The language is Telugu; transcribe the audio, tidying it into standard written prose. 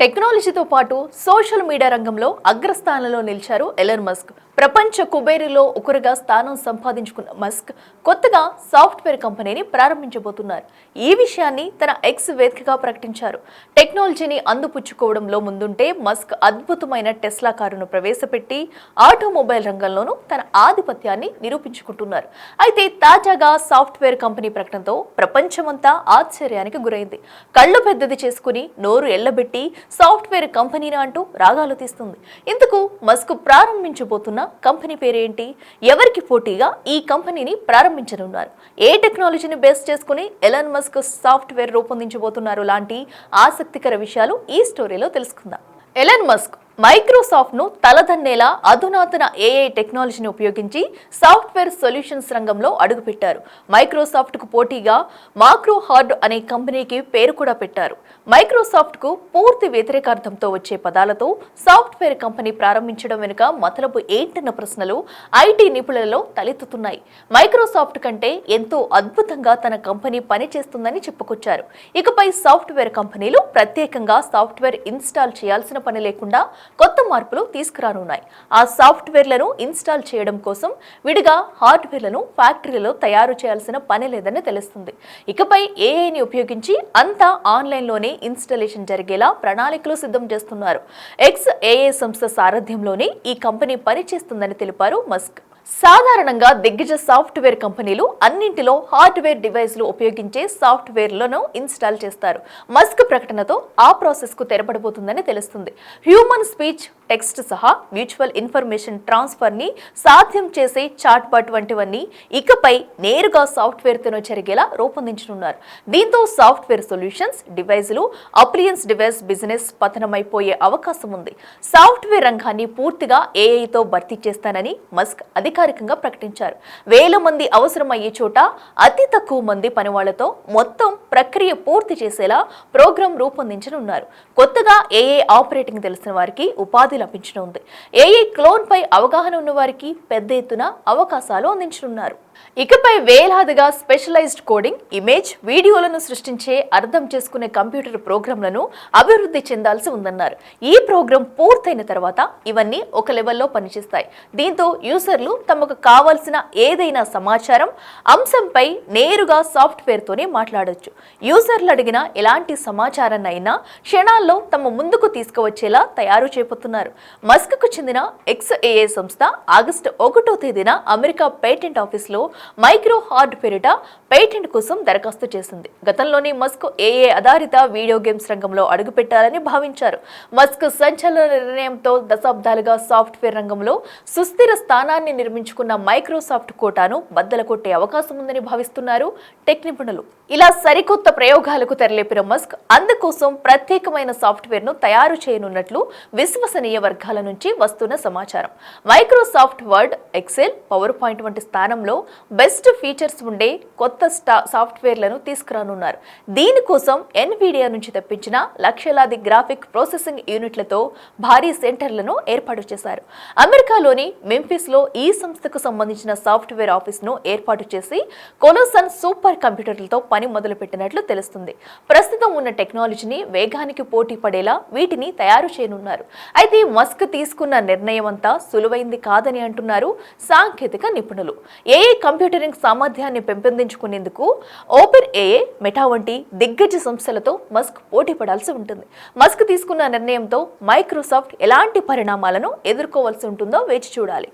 టెక్నాలజీతో పాటు సోషల్ మీడియా రంగంలో అగ్రస్థానంలో నిలిచారు ఎలన్ మస్క్. ప్రపంచ కుబేరులో ఒకరుగా స్థానం సంపాదించుకున్న మస్క్ కొత్తగా సాఫ్ట్వేర్ కంపెనీని ప్రారంభించబోతున్నారు. ఈ విషయాన్ని తన ఎక్స్ వేదికగా ప్రకటించారు. టెక్నాలజీని అందిపుచ్చుకోవడంలో ముందుంటే మస్క్ అద్భుతమైన టెస్లా కారును ప్రవేశపెట్టి ఆటోమొబైల్ రంగంలోనూ తన ఆధిపత్యాన్ని నిరూపించుకుంటున్నారు. అయితే తాజాగా సాఫ్ట్వేర్ కంపెనీ ప్రకటనతో ప్రపంచమంతా ఆశ్చర్యానికి గురైంది. కళ్ళు పెద్దది చేసుకుని నోరు ఎల్లబెట్టి సాఫ్ట్వేర్ కంపెనీనా అంటూ రాగాలు తీస్తుంది. ఇందుకు మస్క్ ప్రారంభించబోతున్న కంపెనీ పేరేంటి? ఎవరికి పోటీగా ఈ కంపెనీని ప్రారంభించనున్నారు? ఏ టెక్నాలజీని బేస్ చేసుకుని ఎలన్ మస్క్ సాఫ్ట్వేర్ రూపొందించబోతున్నారు లాంటి ఆసక్తికర విషయాలు ఈ స్టోరీలో తెలుసుకుందాం. ఎలన్ మస్క్ మైక్రోసాఫ్ట్ ను తలదన్నేలా అధునాతన ఏఐ టెక్నాలజీని ఉపయోగించి సాఫ్ట్వేర్ సొల్యూషన్స్ రంగంలో అడుగుపెట్టారు. మైక్రోసాఫ్ట్ కు పోటీగా మాక్రో హార్డ్ అనే కంపెనీకి పేరు కూడా పెట్టారు. మైక్రోసాఫ్ట్ కు పూర్తి వ్యతిరేకార్థంతో వచ్చే పదాలతో సాఫ్ట్వేర్ కంపెనీ ప్రారంభించడం వెనుక మతలబు ఏంటన్న ప్రశ్నలు ఐటీ నిపుణులలో తలెత్తుతున్నాయి. మైక్రోసాఫ్ట్ కంటే ఎంతో అద్భుతంగా తన కంపెనీ పనిచేస్తుందని చెప్పుకొచ్చారు. ఇకపై సాఫ్ట్వేర్ కంపెనీలు ప్రత్యేకంగా సాఫ్ట్వేర్ ఇన్స్టాల్ చేయాల్సిన పని లేకుండా కొత్త మార్పులు తీసుకురానున్నాయి. ఆ సాఫ్ట్వేర్లను ఇన్స్టాల్ చేయడం కోసం విడిగా హార్డ్వేర్లను ఫ్యాక్టరీలో తయారు చేయాల్సిన పని లేదని తెలుస్తుంది. ఇకపై ఏఐని ఉపయోగించి అంతా ఆన్లైన్లోనే ఇన్స్టాలేషన్ జరిగేలా ప్రణాళికలు సిద్ధం చేస్తున్నారు. ఎక్స్ ఏఐ సంస్థ సారథ్యంలోనే ఈ కంపెనీ పనిచేస్తుందని తెలిపారు మస్క్. సాధారణంగా దిగ్గజ సాఫ్ట్వేర్ కంపెనీలు అన్నింటిలో హార్డ్వేర్ డివైస్లు ఉపయోగించే సాఫ్ట్వేర్లను ఇన్స్టాల్ చేస్తారు. మస్క్ ప్రకటనతో ఆ ప్రాసెస్ కు తెరపడబోతుందని తెలుస్తుంది. హ్యూమన్ స్పీచ్, టెక్స్ట్ సహా మ్యూచువల్ ఇన్ఫర్మేషన్ ట్రాన్స్ఫర్ ని సాధ్యం చేసే చాట్ బాట్ వంటివన్నీ ఇకపై నేరుగా సాఫ్ట్వేర్ తోనే జరిగేలా రూపొందించనున్నారు. దీంతో సాఫ్ట్వేర్ సొల్యూషన్స్, డివైజులు, అప్లియన్స్ డివైస్ బిజినెస్ పతనమైపోయే అవకాశం ఉంది. సాఫ్ట్వేర్ రంగాన్ని పూర్తిగా ఏఐతో భర్తీ చేస్తానని మస్క్ అధికారికంగా ప్రకటించారు. వేల మంది అవసరమయ్యే చోట అతి తక్కువ మంది పనివాళ్లతో మొత్తం ప్రక్రియ పూర్తి చేసేలా ప్రోగ్రాం రూపొందించనున్నారు. కొత్తగా ఏఐ ఆపరేటింగ్ తెలిసిన వారికి ఉపాధి లభించనుంది. ఏఐ క్లోన్ పై అవగాహన ఉన్న వారికి పెద్ద ఎత్తున అవకాశాలు అందించనున్నారు. ఇకపై వేలాదిగా స్పెషలైజ్డ్ కోడింగ్, ఇమేజ్, వీడియోలను సృష్టించే అర్థం చేసుకునే కంప్యూటర్ ప్రోగ్రాంలను అభివృద్ధి చెందాల్సి ఉందన్నారు. ఈ ప్రోగ్రాం పూర్తయిన తర్వాత ఇవన్నీ ఒక లెవెల్లో పనిచేస్తాయి. దీంతో యూజర్లు తమకు కావాల్సిన ఏదైనా సమాచారం అంశంపై నేరుగా సాఫ్ట్వేర్ తోనే మాట్లాడొచ్చు. యూజర్లు అడిగిన ఎలాంటి సమాచారాన్ని అయినా క్షణాల్లో తమ ముందుకు తీసుకువచ్చేలా తయారు చేయబోతున్నారు. మస్క్ కు చెందిన ఎక్స్ ఏఐ సంస్థ ఆగస్టు 1వ తేదీన అమెరికా పేటెంట్ ఆఫీసులో మైక్రో హార్డ్ పేరిట పేటెంట్ కోసం దరఖాస్తు చేసింది. గతంలోనే మస్క్ ఏఐ ఆధారిత వీడియో గేమ్స్ రంగంలో అడుగుపెట్టాలని భావించారు. మస్క్ సంచలన నిర్ణయంతో దశాబ్దాలుగా సాఫ్ట్వేర్ రంగంలో సుస్థిర స్థానాన్ని నిర్మించుకున్న మైక్రోసాఫ్ట్ కోటాను బద్దలు కొట్టే అవకాశం ఉందని భావిస్తున్నారు టెక్ నిపుణులు. ఇలా సరికొత్త ప్రయోగాలకు తెరలేపిన మస్క్ అందుకోసం ప్రత్యేకమైన సాఫ్ట్వేర్ ను తయారు చేయనున్నట్లు విశ్వసనీయ వర్గాల నుంచి వస్తున్న సమాచారం. Microsoft Word, Excel, PowerPoint వంటి స్థానంలో బెస్ట్ ఫీచర్స్ ఉండే కొత్త సాఫ్ట్వేర్లను తీసుకురానున్నారు. దీనికోసం ఎన్విడియా నుంచి తెప్పించిన లక్షలాది గ్రాఫిక్ ప్రాసెసింగ్ యూనిట్లతో భారీ సెంటర్లను ఏర్పాటు చేశారు. అమెరికాలోని మెంఫిస్ లో ఈ సంస్థకు సంబంధించిన సాఫ్ట్వేర్ ఆఫీస్ ను ఏర్పాటు చేసి కొలోసన్ సూపర్ కంప్యూటర్లతో పని మొదలుపెట్టినట్లు తెలుస్తుంది. ప్రస్తుతం ఉన్న టెక్నాలజీని వేగానికి పోటీ పడేలా వీటిని తయారు చేయనున్నారు. అయితే మస్క్ తీసుకున్న నిర్ణయం అంతా సులువైంది కాదని అంటున్నారు సాంకేతిక నిపుణులు. ఏఐ కంప్యూటరింగ్ సామర్థ్యాన్ని పెంపొందించుకునేందుకు ఓపెన్ ఏఐ, మెటా వంటి దిగ్గజ సంస్థలతో మస్క్ పోటీ పడాల్సి ఉంటుంది. మస్క్ తీసుకున్న నిర్ణయంతో మైక్రోసాఫ్ట్ ఎలాంటి పరిణామాలను ఎదుర్కోవాల్సి ఉంటుందో వేచి చూడాలి.